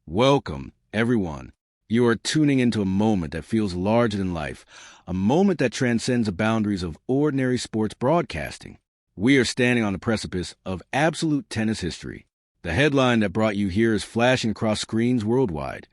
Welcome, everyone. You are tuning into a moment that feels larger than life, a moment that transcends the boundaries of ordinary sports broadcasting. We are standing on the precipice of absolute tennis history. The headline that brought you here is flashing across screens worldwide.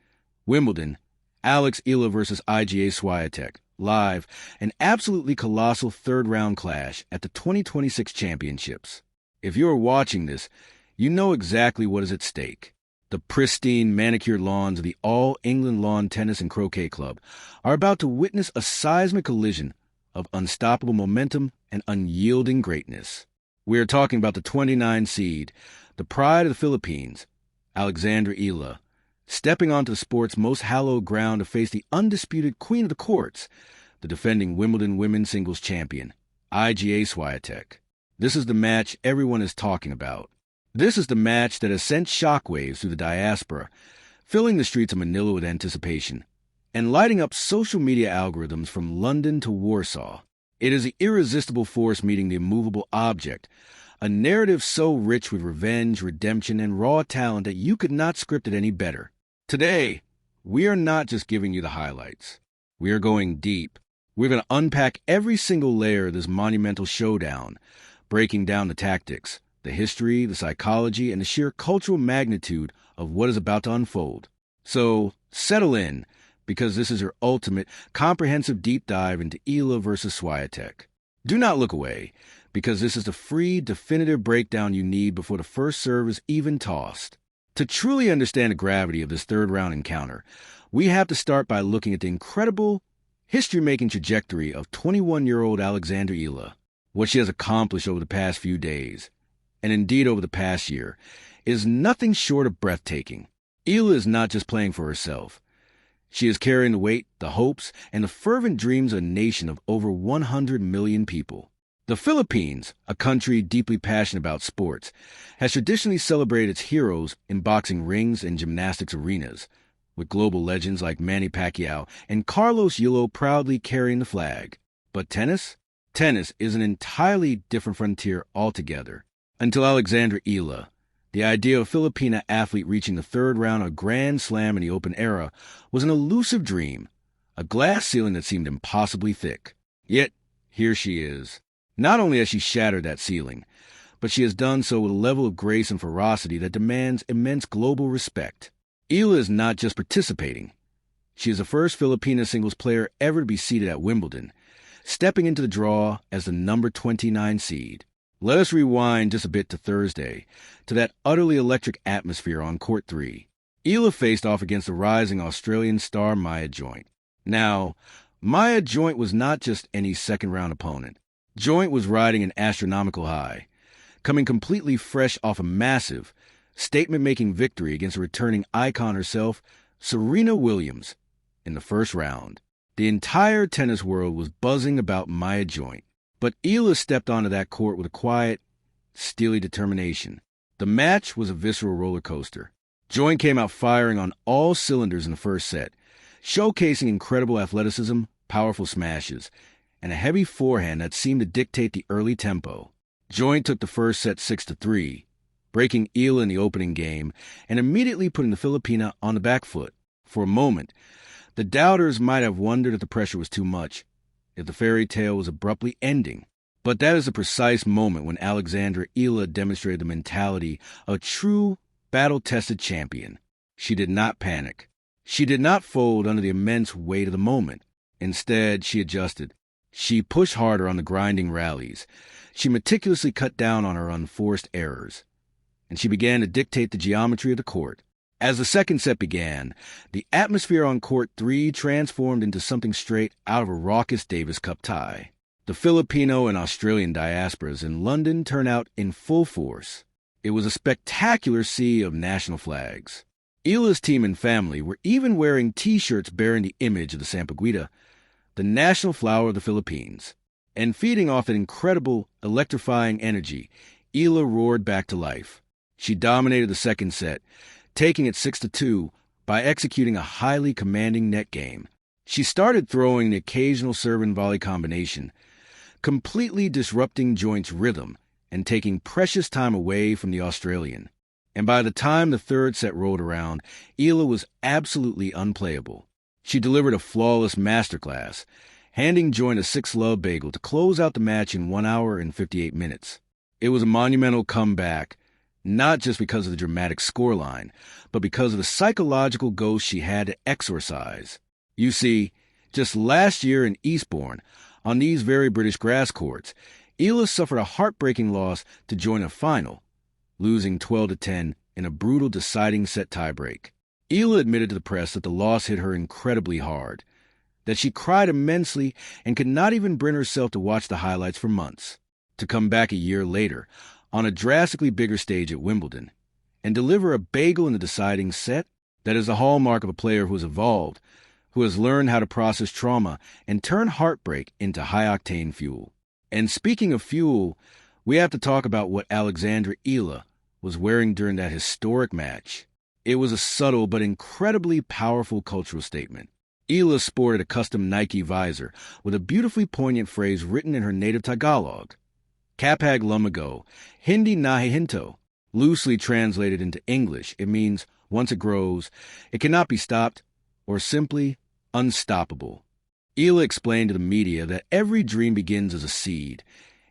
Wimbledon, Alex Eala versus Iga Świątek, live, an absolutely colossal third-round clash at the 2026 championships. If you are watching this, you know exactly what is at stake. The pristine, manicured lawns of the All England Lawn Tennis and Croquet Club are about to witness a seismic collision of unstoppable momentum and unyielding greatness. We are talking about the 29 seed, the pride of the Philippines, Alexandra Ela, stepping onto the sport's most hallowed ground to face the undisputed queen of the courts, the defending Wimbledon women's singles champion, Iga Świątek. This is the match everyone is talking about. This is the match that has sent shockwaves through the diaspora, filling the streets of Manila with anticipation, and lighting up social media algorithms from London to Warsaw. It is the irresistible force meeting the immovable object, a narrative so rich with revenge, redemption, and raw talent that you could not script it any better. Today, we are not just giving you the highlights. We are going deep. We're going to unpack every single layer of this monumental showdown, breaking down the tactics, the history, the psychology, and the sheer cultural magnitude of what is about to unfold. So, settle in, because this is your ultimate, comprehensive deep dive into Ela versus Swiatek. Do not look away, because this is the free, definitive breakdown you need before the first serve is even tossed. To truly understand the gravity of this third-round encounter, we have to start by looking at the incredible, history-making trajectory of 21-year-old Alexandra Ela. What she has accomplished over the past few days, and indeed over the past year, is nothing short of breathtaking. Ela is not just playing for herself. She is carrying the weight, the hopes, and the fervent dreams of a nation of over 100 million people. The Philippines, a country deeply passionate about sports, has traditionally celebrated its heroes in boxing rings and gymnastics arenas, with global legends like Manny Pacquiao and Carlos Yulo proudly carrying the flag. But tennis? Tennis is an entirely different frontier altogether. Until Alexandra Ela, the idea of a Filipina athlete reaching the third round of a Grand Slam in the Open era was an elusive dream, a glass ceiling that seemed impossibly thick. Yet, here she is. Not only has she shattered that ceiling, but she has done so with a level of grace and ferocity that demands immense global respect. Ela is not just participating. She is the first Filipina singles player ever to be seated at Wimbledon, stepping into the draw as the number 29 seed. Let us rewind just a bit to Thursday, to that utterly electric atmosphere on Court 3. Ela faced off against the rising Australian star Maya Joint. Now, Maya Joint was not just any second-round opponent. Joint was riding an astronomical high, coming completely fresh off a massive, statement-making victory against a returning icon herself, Serena Williams, in the first round. The entire tennis world was buzzing about Maya Joint. But Ela stepped onto that court with a quiet, steely determination. The match was a visceral roller coaster. Joint came out firing on all cylinders in the first set, showcasing incredible athleticism, powerful smashes, and a heavy forehand that seemed to dictate the early tempo. Joint took the first set 6-3, breaking Ela in the opening game and immediately putting the Filipina on the back foot. For a moment, the doubters might have wondered if the pressure was too much, if the fairy tale was abruptly ending. But that is the precise moment when Alexandra Ela demonstrated the mentality of a true, battle-tested champion. She did not panic. She did not fold under the immense weight of the moment. Instead, she adjusted. She pushed harder on the grinding rallies. She meticulously cut down on her unforced errors. And she began to dictate the geometry of the court. As the second set began, the atmosphere on Court 3 transformed into something straight out of a raucous Davis Cup tie. The Filipino and Australian diasporas in London turned out in full force. It was a spectacular sea of national flags. Ela's team and family were even wearing T-shirts bearing the image of the sampaguita, the national flower of the Philippines. And feeding off that incredible, electrifying energy, Ela roared back to life. She dominated the second set, taking it 6-2 by executing a highly commanding net game. She started throwing the occasional serve and volley combination, completely disrupting Joint's rhythm and taking precious time away from the Australian. And by the time the third set rolled around, Eala was absolutely unplayable. She delivered a flawless masterclass, handing Joyne a 6-love bagel to close out the match in 1 hour and 58 minutes. It was a monumental comeback, not just because of the dramatic scoreline, but because of the psychological ghost she had to exorcise. You see, just last year in Eastbourne, on these very British grass courts, Eala suffered a heartbreaking loss to join a final, losing 12-10 in a brutal deciding set tiebreak. Eala admitted to the press that the loss hit her incredibly hard, that she cried immensely and could not even bring herself to watch the highlights for months, to come back a year later, on a drastically bigger stage at Wimbledon, and deliver a bagel in the deciding set. That is the hallmark of a player who has evolved, who has learned how to process trauma and turn heartbreak into high-octane fuel. And speaking of fuel, we have to talk about what Alexandra Ela was wearing during that historic match. It was a subtle but incredibly powerful cultural statement. Ela sported a custom Nike visor with a beautifully poignant phrase written in her native Tagalog, Kapag lumago, hindi nahihinto. Loosely translated into English, it means, once it grows, it cannot be stopped, or simply, unstoppable. Ela explained to the media that every dream begins as a seed,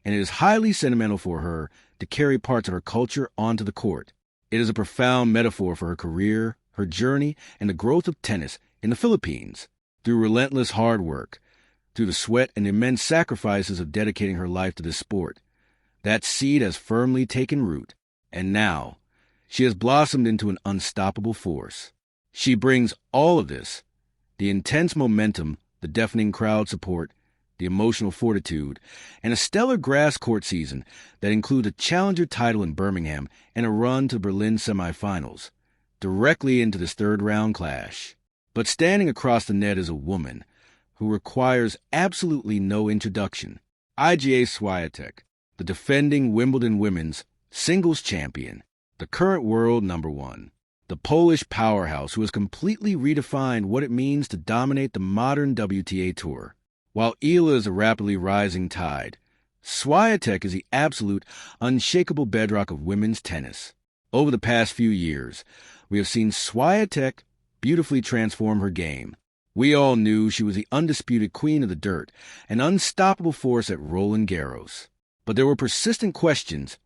and it is highly sentimental for her to carry parts of her culture onto the court. It is a profound metaphor for her career, her journey, and the growth of tennis in the Philippines, through relentless hard work, through the sweat and immense sacrifices of dedicating her life to this sport. That seed has firmly taken root, and now she has blossomed into an unstoppable force. She brings all of this, the intense momentum, the deafening crowd support, the emotional fortitude, and a stellar grass court season that includes a challenger title in Birmingham and a run to Berlin semifinals, directly into this third-round clash. But standing across the net is a woman who requires absolutely no introduction. Iga Świątek, the defending Wimbledon women's singles champion, the current world number 1, the Polish powerhouse who has completely redefined what it means to dominate the modern WTA Tour. While Eala is a rapidly rising tide, Swiatek is the absolute, unshakable bedrock of women's tennis. Over the past few years, we have seen Swiatek beautifully transform her game. We all knew she was the undisputed queen of the dirt, an unstoppable force at Roland Garros. But there were persistent questions,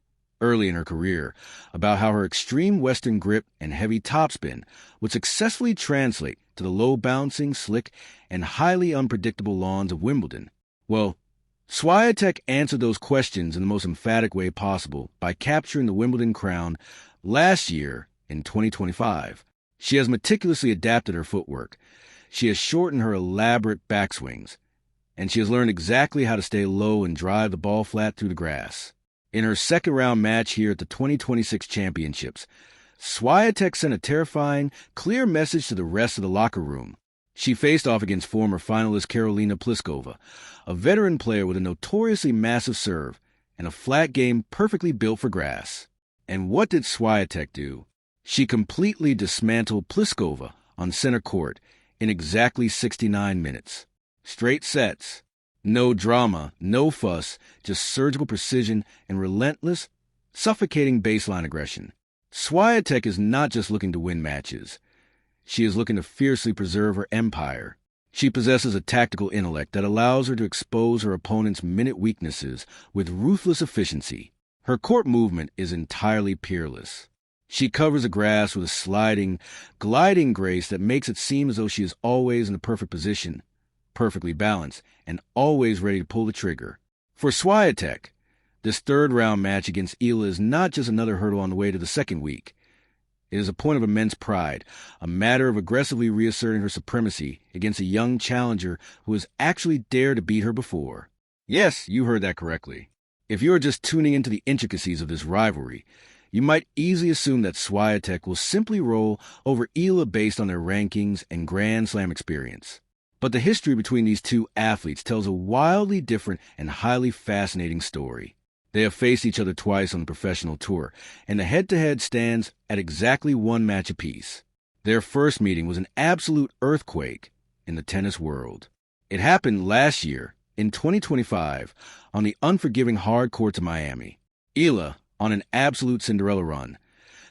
early in her career, about how her extreme Western grip and heavy topspin would successfully translate to the low-bouncing, slick, and highly unpredictable lawns of Wimbledon. Well, Swiatek answered those questions in the most emphatic way possible by capturing the Wimbledon crown last year in 2025. She has meticulously adapted her footwork. She has shortened her elaborate backswings, and she has learned exactly how to stay low and drive the ball flat through the grass. In her second-round match here at the 2026 Championships, Swiatek sent a terrifying, clear message to the rest of the locker room. She faced off against former finalist Karolina Pliskova, a veteran player with a notoriously massive serve and a flat game perfectly built for grass. And what did Swiatek do? She completely dismantled Pliskova on center court in exactly 69 minutes. Straight sets. No drama, no fuss, just surgical precision and relentless, suffocating baseline aggression. Swiatek is not just looking to win matches. She is looking to fiercely preserve her empire. She possesses a tactical intellect that allows her to expose her opponent's minute weaknesses with ruthless efficiency. Her court movement is entirely peerless. She covers the grass with a sliding, gliding grace that makes it seem as though she is always in the perfect position, perfectly balanced, and always ready to pull the trigger. For Swiatek, this third-round match against Eala is not just another hurdle on the way to the second week. It is a point of immense pride, a matter of aggressively reasserting her supremacy against a young challenger who has actually dared to beat her before. Yes, you heard that correctly. If you are just tuning into the intricacies of this rivalry, you might easily assume that Swiatek will simply roll over Eala based on their rankings and Grand Slam experience. But the history between these two athletes tells a wildly different and highly fascinating story. They have faced each other twice on the professional tour, and the head-to-head stands at exactly one match apiece. Their first meeting was an absolute earthquake in the tennis world. It happened last year, in 2025, on the unforgiving hard courts of Miami. Eala, on an absolute Cinderella run,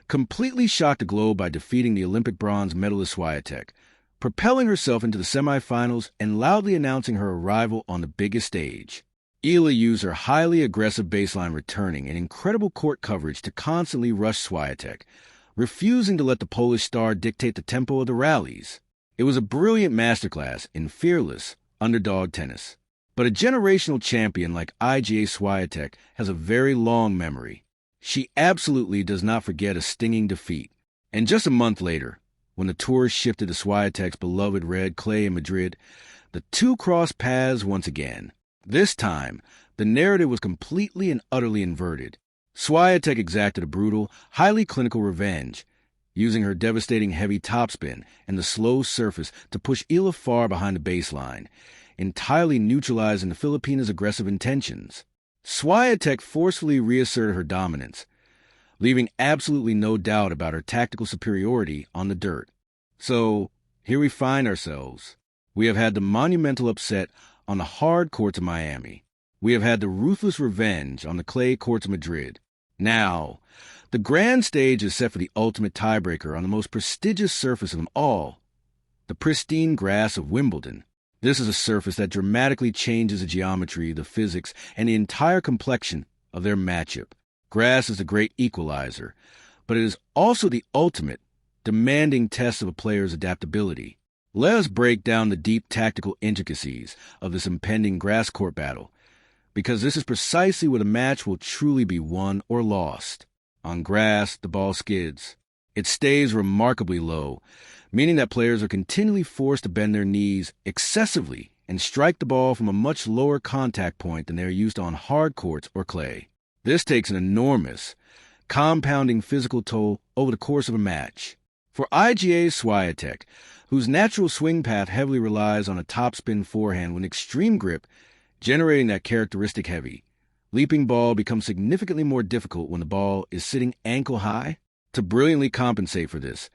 completely shocked the globe by defeating the Olympic bronze medalist Swiatek, propelling herself into the semifinals and loudly announcing her arrival on the biggest stage. Eala used her highly aggressive baseline returning and incredible court coverage to constantly rush Swiatek, refusing to let the Polish star dictate the tempo of the rallies. It was a brilliant masterclass in fearless, underdog tennis. But a generational champion like Iga Świątek has a very long memory. She absolutely does not forget a stinging defeat. And just a month later, when the tour shifted to Swiatek's beloved red clay in Madrid, the two crossed paths once again. This time, the narrative was completely and utterly inverted. Swiatek exacted a brutal, highly clinical revenge, using her devastating heavy topspin and the slow surface to push Eala far behind the baseline, entirely neutralizing the Filipina's aggressive intentions. Swiatek forcefully reasserted her dominance, leaving absolutely no doubt about her tactical superiority on the dirt. So, here we find ourselves. We have had the monumental upset on the hard courts of Miami. We have had the ruthless revenge on the clay courts of Madrid. Now, the grand stage is set for the ultimate tiebreaker on the most prestigious surface of them all, the pristine grass of Wimbledon. This is a surface that dramatically changes the geometry, the physics, and the entire complexion of their matchup. Grass is the great equalizer, but it is also the ultimate, demanding test of a player's adaptability. Let us break down the deep tactical intricacies of this impending grass court battle, because this is precisely where the match will truly be won or lost. On grass, the ball skids. It stays remarkably low, meaning that players are continually forced to bend their knees excessively and strike the ball from a much lower contact point than they are used to on hard courts or clay. This takes an enormous, compounding physical toll over the course of a match. For Iga Świątek, whose natural swing path heavily relies on a topspin forehand with extreme grip, generating that characteristic heavy, leaping ball becomes significantly more difficult when the ball is sitting ankle high. To brilliantly compensate for this,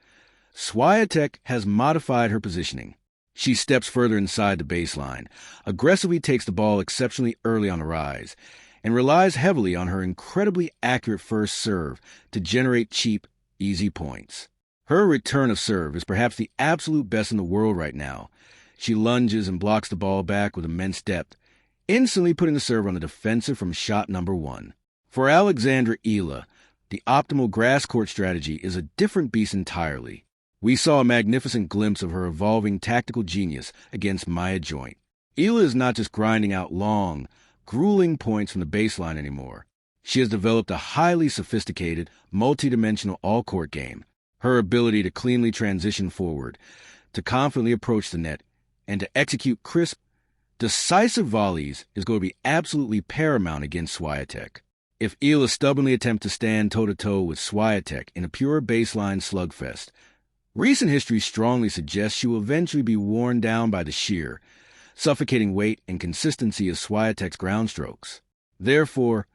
Swiatek has modified her positioning. She steps further inside the baseline, aggressively takes the ball exceptionally early on the rise, and relies heavily on her incredibly accurate first serve to generate cheap, easy points. Her return of serve is perhaps the absolute best in the world right now. She lunges and blocks the ball back with immense depth, instantly putting the serve on the defensive from shot number one. For Alexandra Ela, the optimal grass court strategy is a different beast entirely. We saw a magnificent glimpse of her evolving tactical genius against Maya Joint. Ela is not just grinding out long, grueling points from the baseline anymore. She has developed a highly sophisticated, multidimensional all-court game. Her ability to cleanly transition forward, to confidently approach the net, and to execute crisp, decisive volleys is going to be absolutely paramount against Swiatek. If Eala stubbornly attempts to stand toe-to-toe with Swiatek in a pure baseline slugfest, recent history strongly suggests she will eventually be worn down by the sheer, suffocating weight and consistency of Swiatek's ground strokes. Therefore,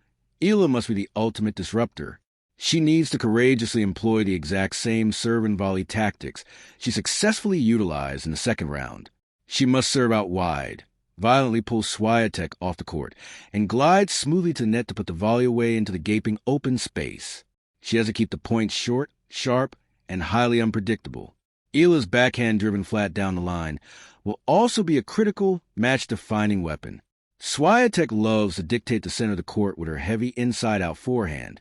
Eala must be the ultimate disruptor. She needs to courageously employ the exact same serve and volley tactics she successfully utilized in the second round. She must serve out wide, violently pull Swiatek off the court, and glide smoothly to the net to put the volley away into the gaping open space. She has to keep the points short, sharp, and highly unpredictable. Eala's backhand-driven flat down the line will also be a critical, match-defining weapon. Swiatek loves to dictate the center of the court with her heavy inside-out forehand,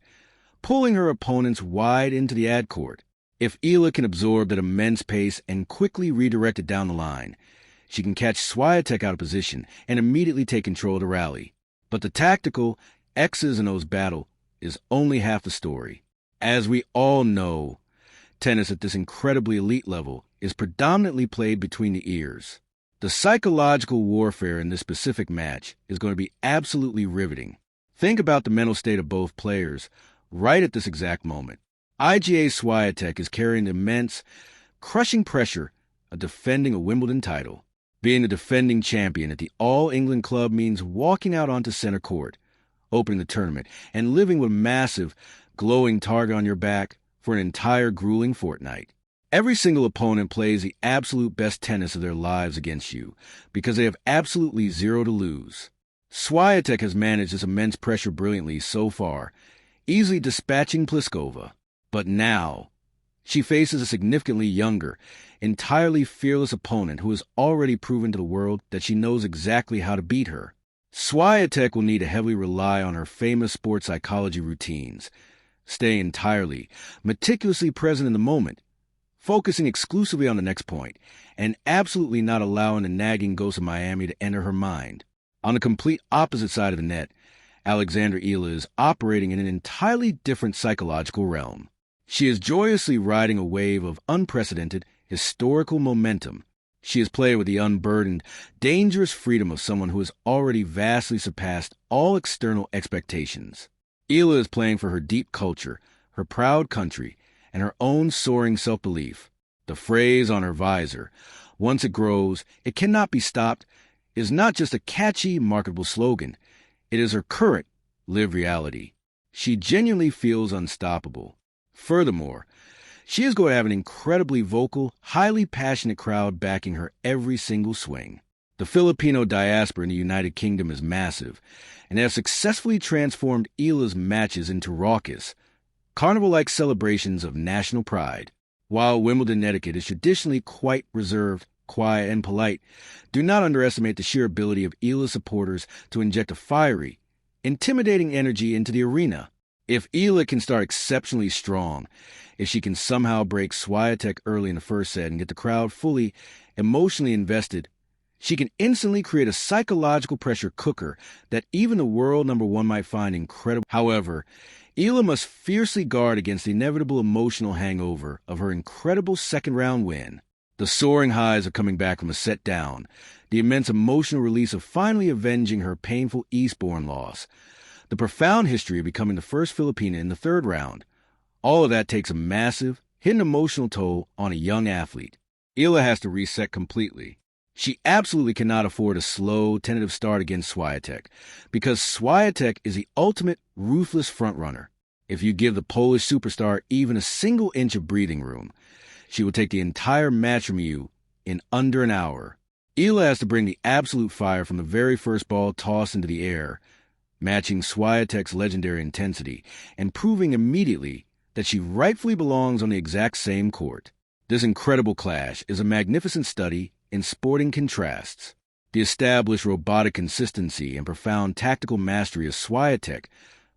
pulling her opponents wide into the ad court. If Eala can absorb that immense pace and quickly redirect it down the line, she can catch Swiatek out of position and immediately take control of the rally. But the tactical X's and O's battle is only half the story. As we all know, tennis at this incredibly elite level is predominantly played between the ears. The psychological warfare in this specific match is going to be absolutely riveting. Think about the mental state of both players right at this exact moment. Iga Świątek is carrying the immense, crushing pressure of defending a Wimbledon title. Being the defending champion at the All-England club means walking out onto center court, opening the tournament, and living with a massive, glowing target on your back for an entire grueling fortnight. Every single opponent plays the absolute best tennis of their lives against you because they have absolutely zero to lose. Swiatek has managed this immense pressure brilliantly so far, easily dispatching Pliskova. But now, she faces a significantly younger, entirely fearless opponent who has already proven to the world that she knows exactly how to beat her. Swiatek will need to heavily rely on her famous sports psychology routines, staying entirely, meticulously present in the moment, focusing exclusively on the next point, and absolutely not allowing the nagging ghost of Miami to enter her mind. On the complete opposite side of the net, Alexandra Ela is operating in an entirely different psychological realm. She is joyously riding a wave of unprecedented, historical momentum. She is playing with the unburdened, dangerous freedom of someone who has already vastly surpassed all external expectations. Ela is playing for her deep culture, her proud country, and her own soaring self-belief. The phrase on her visor, "Once it grows, it cannot be stopped," is not just a catchy, marketable slogan. It is her current, lived reality. She genuinely feels unstoppable. Furthermore, she is going to have an incredibly vocal, highly passionate crowd backing her every single swing. The Filipino diaspora in the United Kingdom is massive, and they have successfully transformed Ela's matches into raucous, carnival-like celebrations of national pride. While Wimbledon etiquette is traditionally quite reserved, quiet, and polite, do not underestimate the sheer ability of Ela's supporters to inject a fiery, intimidating energy into the arena. If Ela can start exceptionally strong, if she can somehow break Swiatek early in the first set and get the crowd fully, emotionally invested, she can instantly create a psychological pressure cooker that even the world number one might find incredible. However, Ela must fiercely guard against the inevitable emotional hangover of her incredible second-round win. The soaring highs of coming back from a set down, the immense emotional release of finally avenging her painful Eastbourne loss, the profound history of becoming the first Filipina in the third round. All of that takes a massive, hidden emotional toll on a young athlete. Ela has to reset completely. She absolutely cannot afford a slow, tentative start against Swiatek, because Swiatek is the ultimate ruthless frontrunner. If you give the Polish superstar even a single inch of breathing room, she will take the entire match from you in under an hour. Ela has to bring the absolute fire from the very first ball tossed into the air, matching Swiatek's legendary intensity, and proving immediately that she rightfully belongs on the exact same court. This incredible clash is a magnificent study in sporting contrasts. The established robotic consistency and profound tactical mastery of Swiatek,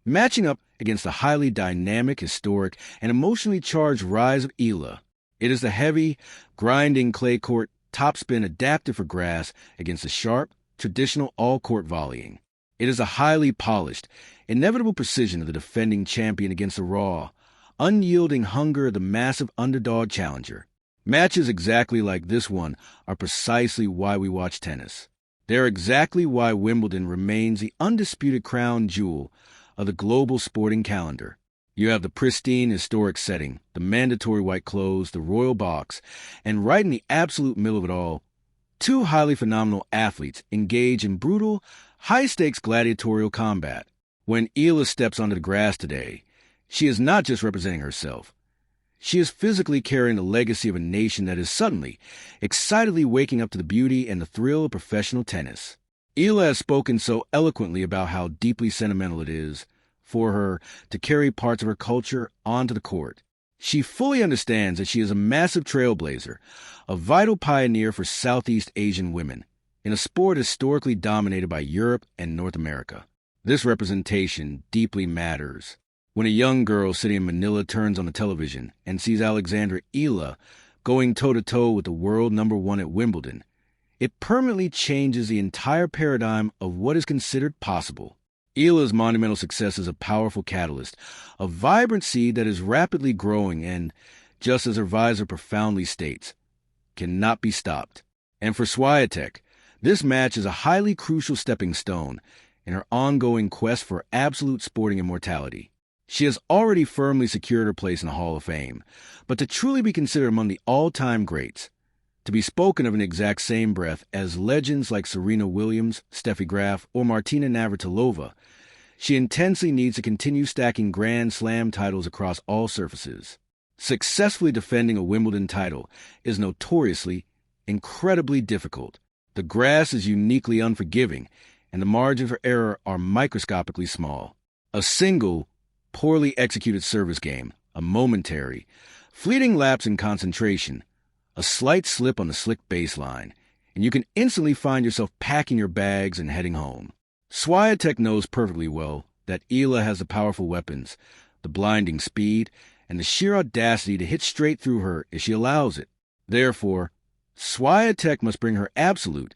matching up against the highly dynamic, historic, and emotionally charged rise of Ela. It is the heavy, grinding clay court topspin adapted for grass against the sharp, traditional all-court volleying. It is a highly polished, inevitable precision of the defending champion against the raw, unyielding hunger of the massive underdog challenger. Matches exactly like this one are precisely why we watch tennis. They are exactly why Wimbledon remains the undisputed crown jewel of the global sporting calendar. You have the pristine historic setting, the mandatory white clothes, the royal box, and right in the absolute middle of it all, two highly phenomenal athletes engage in brutal, high-stakes gladiatorial combat. When Ela steps onto the grass today, she is not just representing herself. She is physically carrying the legacy of a nation that is suddenly, excitedly waking up to the beauty and the thrill of professional tennis. Ela has spoken so eloquently about how deeply sentimental it is for her to carry parts of her culture onto the court. She fully understands that she is a massive trailblazer, a vital pioneer for Southeast Asian women, in a sport historically dominated by Europe and North America. This representation deeply matters. When a young girl sitting in Manila turns on the television and sees Alexandra Ela going toe-to-toe with the world number one at Wimbledon, it permanently changes the entire paradigm of what is considered possible. Ela's monumental success is a powerful catalyst, a vibrant seed that is rapidly growing and, just as her visor profoundly states, cannot be stopped. And for Swiatek, this match is a highly crucial stepping stone in her ongoing quest for absolute sporting immortality. She has already firmly secured her place in the Hall of Fame, but to truly be considered among the all-time greats, to be spoken of in the exact same breath as legends like Serena Williams, Steffi Graf, or Martina Navratilova, she intensely needs to continue stacking Grand Slam titles across all surfaces. Successfully defending a Wimbledon title is notoriously, incredibly difficult. The grass is uniquely unforgiving, and the margins for error are microscopically small. A single, poorly executed service game, a momentary, fleeting lapse in concentration, a slight slip on the slick baseline, and you can instantly find yourself packing your bags and heading home. Swiatek knows perfectly well that Eala has the powerful weapons, the blinding speed, and the sheer audacity to hit straight through her if she allows it. Therefore, Swiatek must bring her absolute,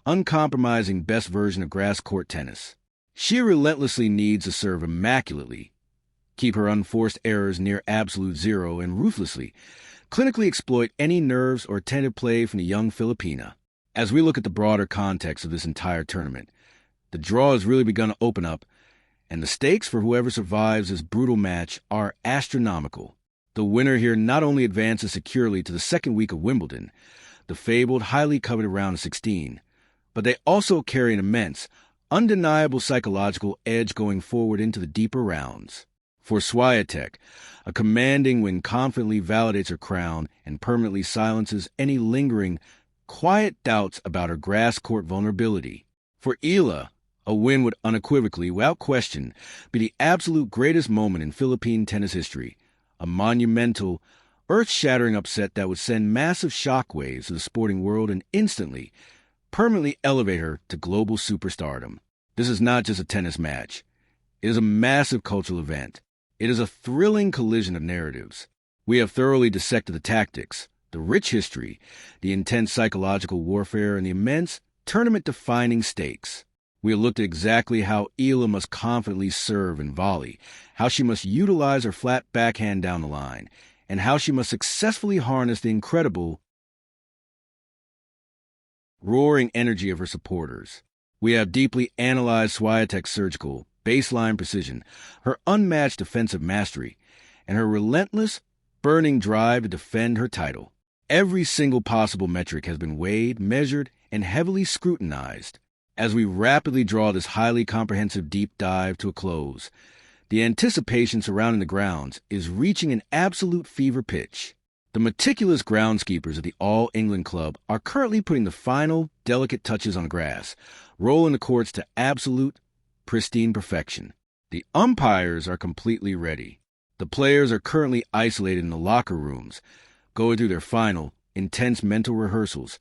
uncompromising best version of grass court tennis. She relentlessly needs to serve immaculately, keep her unforced errors near absolute zero, and ruthlessly, clinically exploit any nerves or tentative play from the young Filipina. As we look at the broader context of this entire tournament, the draw has really begun to open up, and the stakes for whoever survives this brutal match are astronomical. The winner here not only advances securely to the second week of Wimbledon, the fabled, highly coveted round of 16, but they also carry an immense, undeniable psychological edge going forward into the deeper rounds. For Swiatek, a commanding win confidently validates her crown and permanently silences any lingering, quiet doubts about her grass court vulnerability. For Eala, a win would unequivocally, without question, be the absolute greatest moment in Philippine tennis history, a monumental, earth-shattering upset that would send massive shockwaves to the sporting world and instantly, permanently elevate her to global superstardom. This is not just a tennis match. It is a massive cultural event. It is a thrilling collision of narratives. We have thoroughly dissected the tactics, the rich history, the intense psychological warfare, and the immense, tournament-defining stakes. We have looked at exactly how Eala must confidently serve and volley, how she must utilize her flat backhand down the line, and how she must successfully harness the incredible, roaring energy of her supporters. We have deeply analyzed Swiatek's surgical, baseline precision, her unmatched defensive mastery, and her relentless, burning drive to defend her title. Every single possible metric has been weighed, measured, and heavily scrutinized. As we rapidly draw this highly comprehensive deep dive to a close, the anticipation surrounding the grounds is reaching an absolute fever pitch. The meticulous groundskeepers of the All England Club are currently putting the final, delicate touches on the grass, rolling the courts to absolute, pristine perfection. The umpires are completely ready. The players are currently isolated in the locker rooms, going through their final, intense mental rehearsals,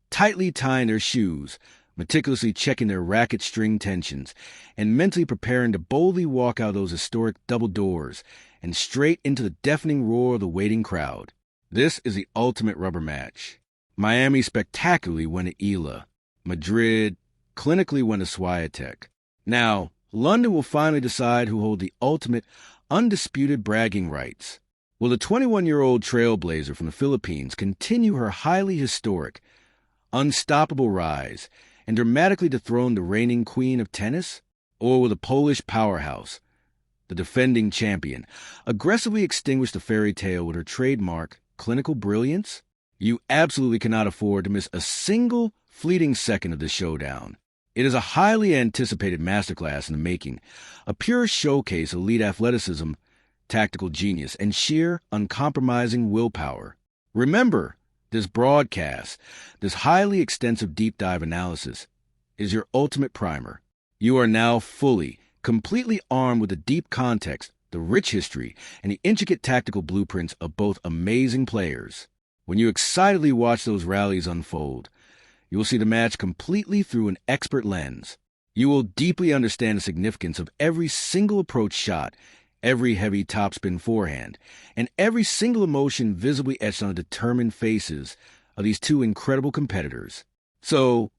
tightly tying their shoes, meticulously checking their racket string tensions, and mentally preparing to boldly walk out those historic double doors and straight into the deafening roar of the waiting crowd. This is the ultimate rubber match. Miami spectacularly went to Eala. Madrid clinically went to Swiatek. Now, London will finally decide who hold the ultimate, undisputed bragging rights. Will the 21-year-old trailblazer from the Philippines continue her highly historic, unstoppable rise and dramatically dethrone the reigning queen of tennis? Or will the Polish powerhouse, the defending champion, aggressively extinguish the fairy tale with her trademark clinical brilliance? You absolutely cannot afford to miss a single fleeting second of this showdown. It is a highly anticipated masterclass in the making, a pure showcase of elite athleticism, tactical genius, and sheer, uncompromising willpower. Remember, this broadcast, this highly extensive deep dive analysis, is your ultimate primer. You are now fully, completely armed with the deep context, the rich history, and the intricate tactical blueprints of both amazing players. When you excitedly watch those rallies unfold, you will see the match completely through an expert lens. You will deeply understand the significance of every single approach shot, every heavy topspin forehand, and every single emotion visibly etched on the determined faces of these two incredible competitors. So,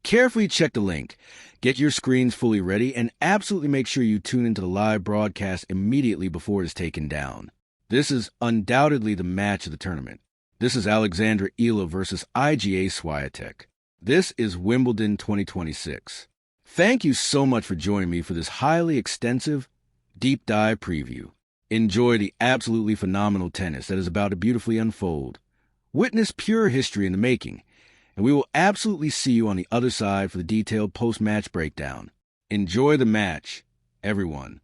carefully check the link, get your screens fully ready, and absolutely make sure you tune into the live broadcast immediately before it is taken down. This is undoubtedly the match of the tournament. This is Alexandra Ela versus Iga Świątek. This is Wimbledon 2026. Thank you so much for joining me for this highly extensive, deep dive preview. Enjoy the absolutely phenomenal tennis that is about to beautifully unfold. Witness pure history in the making, and we will absolutely see you on the other side for the detailed post-match breakdown. Enjoy the match, everyone.